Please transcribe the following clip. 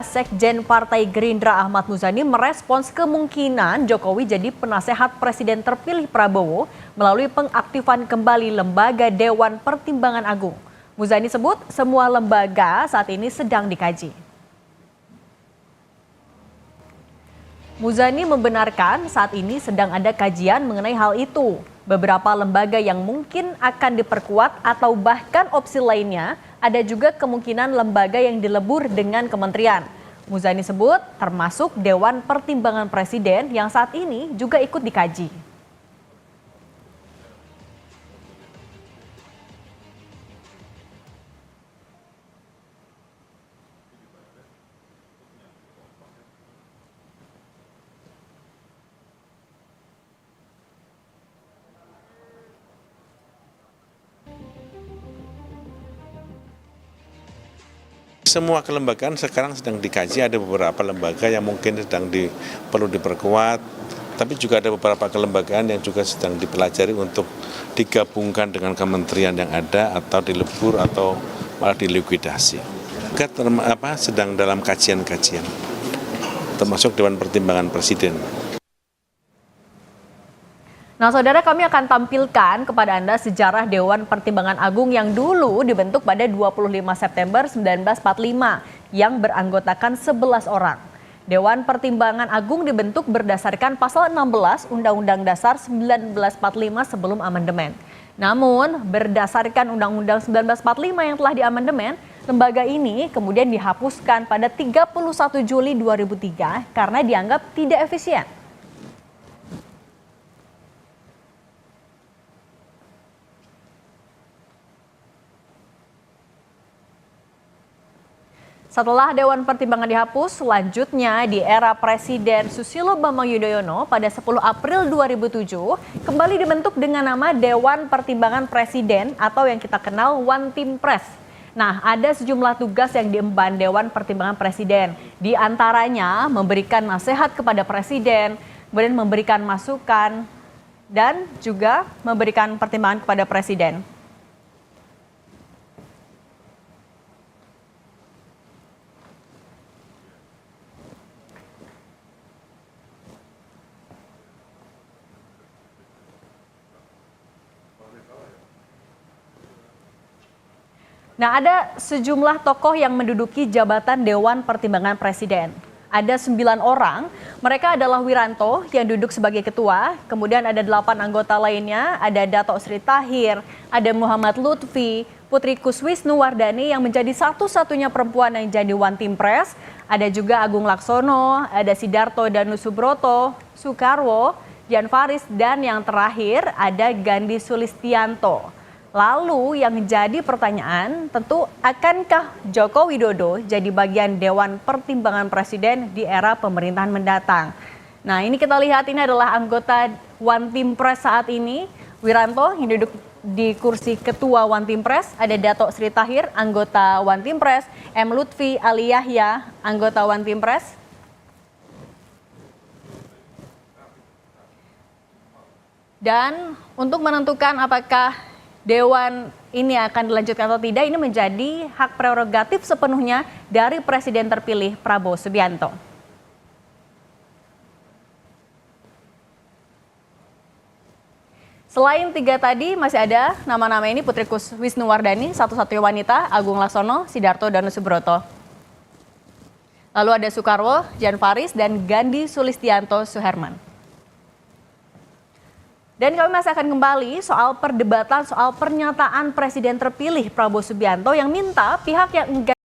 Sekjen Partai Gerindra Ahmad Muzani merespons kemungkinan Jokowi jadi penasehat Presiden terpilih Prabowo melalui pengaktifan kembali lembaga Dewan Pertimbangan Agung. Muzani sebut semua lembaga saat ini sedang dikaji. Muzani membenarkan saat ini sedang ada kajian mengenai hal itu. Beberapa lembaga yang mungkin akan diperkuat atau bahkan opsi lainnya, ada juga kemungkinan lembaga yang dilebur dengan kementerian. Muzani sebut termasuk Dewan Pertimbangan Presiden yang saat ini juga ikut dikaji. Semua kelembagaan sekarang sedang dikaji, ada beberapa lembaga yang mungkin perlu diperkuat, tapi juga ada beberapa kelembagaan yang juga sedang dipelajari untuk digabungkan dengan kementerian yang ada atau dilebur atau malah dilikuidasi. Sedang dalam kajian-kajian, termasuk Dewan Pertimbangan Presiden. Nah, saudara, kami akan tampilkan kepada Anda sejarah Dewan Pertimbangan Agung yang dulu dibentuk pada 25 September 1945 yang beranggotakan 11 orang. Dewan Pertimbangan Agung dibentuk berdasarkan pasal 16 Undang-Undang Dasar 1945 sebelum amandemen. Namun, berdasarkan Undang-Undang 1945 yang telah diamandemen, lembaga ini kemudian dihapuskan pada 31 Juli 2003 karena dianggap tidak efisien. Setelah Dewan Pertimbangan dihapus, selanjutnya di era Presiden Susilo Bambang Yudhoyono pada 10 April 2007 kembali dibentuk dengan nama Dewan Pertimbangan Presiden atau yang kita kenal One Team Press. Nah, ada sejumlah tugas yang diemban Dewan Pertimbangan Presiden. Di antaranya memberikan nasihat kepada Presiden, kemudian memberikan masukan, dan juga memberikan pertimbangan kepada Presiden. Nah, ada sejumlah tokoh yang menduduki jabatan Dewan Pertimbangan Presiden. Ada 9 orang, mereka adalah Wiranto yang duduk sebagai ketua, kemudian ada 8 anggota lainnya, ada Dato Sri Tahir, ada Muhammad Lutfi, Putri Kuswisnuwardani yang menjadi satu-satunya perempuan yang jadi One Team Press, ada juga Agung Laksono, ada Sidarto Danusubroto, Soekarwo, Jan Faris, dan yang terakhir ada Gandhi Sulistianto. Lalu yang jadi pertanyaan tentu akankah Joko Widodo jadi bagian Dewan Pertimbangan Presiden di era pemerintahan mendatang? Nah, ini kita lihat ini adalah anggota One Team Press saat ini. Wiranto yang duduk di kursi ketua One Team Press, ada Dato Sri Tahir anggota One Team Press, M Lutfi Ali Yahya anggota One Team Press. Dan untuk menentukan apakah Dewan ini akan dilanjutkan atau tidak, ini menjadi hak prerogatif sepenuhnya dari Presiden terpilih Prabowo Subianto. Selain 3 tadi, masih ada nama-nama ini: Putri Kuswisnuwardani, satu-satunya wanita, Agung Laksono, Sidarto Danusubroto. Lalu ada Soekarwo, Jan Faris, dan Gandhi Sulistianto Suherman. Dan kami masih akan kembali soal perdebatan soal pernyataan Presiden terpilih Prabowo Subianto yang minta pihak yang enggan